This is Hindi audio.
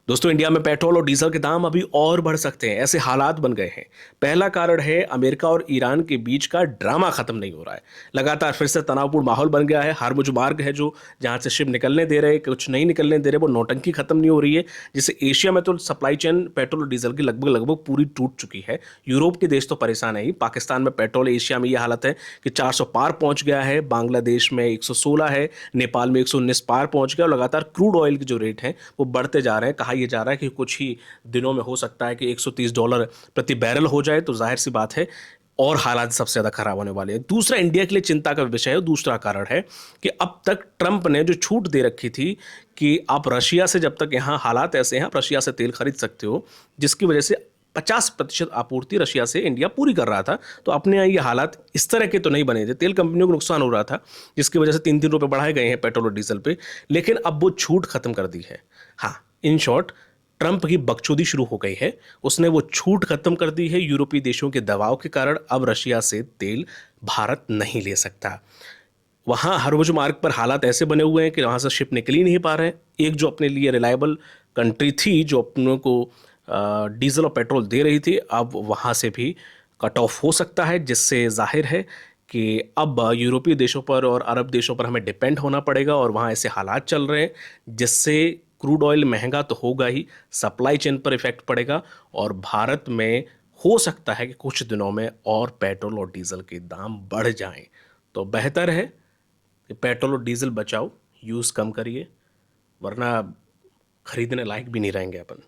दोस्तों, इंडिया में पेट्रोल और डीजल के दाम अभी और बढ़ सकते हैं, ऐसे हालात बन गए हैं। पहला कारण है अमेरिका और ईरान के बीच का ड्रामा खत्म नहीं हो रहा है। लगातार फिर से तनावपूर्ण माहौल बन गया है। हार्मुज मार्ग है जो जहां से शिप निकलने दे रहे, कुछ नहीं निकलने दे रहे, वो नौटंकी खत्म नहीं हो रही है। जिससे एशिया में तो सप्लाई चेन पेट्रोल और डीजल की लगभग लगभग पूरी टूट चुकी है। यूरोप के देश तो परेशान है ही। पाकिस्तान में पेट्रोल, एशिया में यह हालत है कि 400 पार पहुंच गया है। बांग्लादेश में 116 है। नेपाल में 119 पार पहुंच गया। और लगातार क्रूड ऑयल के जो रेट हैं वो बढ़ते जा रहे हैं। कहा यह जा रहा है कि कुछ ही दिनों में हो सकता है कि $130 प्रति बैरल हो जाए। तो जाहिर सी बात है और हालात सबसे ज़्यादा खराब होने वाले हैं। दूसरा इंडिया के लिए चिंता का विषय है। दूसरा कारण है कि अब तक ट्रंप ने जो छूट दे रखी थी कि आप रशिया से, जब तक यहाँ हालात ऐसे हैं, आप रशिया से तेल खरीद सकते हो, जिसकी वजह से 50% आपूर्ति रशिया से इंडिया पूरी कर रहा था। तो अपने यहाँ ये हालात इस तरह के तो नहीं बने थे। तेल कंपनियों को नुकसान हो रहा था, जिसकी वजह से 3-3 रुपये बढ़ाए गए हैं पेट्रोल और डीजल पे। लेकिन अब वो छूट खत्म कर दी है। हाँ, इन शॉर्ट, ट्रंप की बकचोदी शुरू हो गई है। उसने वो छूट खत्म कर दी है। यूरोपीय देशों के दबाव के कारण अब रशिया से तेल भारत नहीं ले सकता। वहाँ हरमुज मार्ग पर हालात ऐसे बने हुए हैं कि वहाँ से शिप निकल ही नहीं पा रहे हैं। एक जो अपने लिए रिलायबल कंट्री थी, जो अपनों को डीजल और पेट्रोल दे रही थी, अब वहाँ से भी कट ऑफ हो सकता है। जिससे जाहिर है कि अब यूरोपीय देशों पर और अरब देशों पर हमें डिपेंड होना पड़ेगा। और वहाँ ऐसे हालात चल रहे हैं जिससे क्रूड ऑयल महंगा तो होगा ही, सप्लाई चेन पर इफेक्ट पड़ेगा। और भारत में हो सकता है कि कुछ दिनों में और पेट्रोल और डीजल के दाम बढ़ जाएं। तो बेहतर है कि पेट्रोल और डीजल बचाओ, यूज़ कम करिए, वरना खरीदने लायक भी नहीं रहेंगे अपन।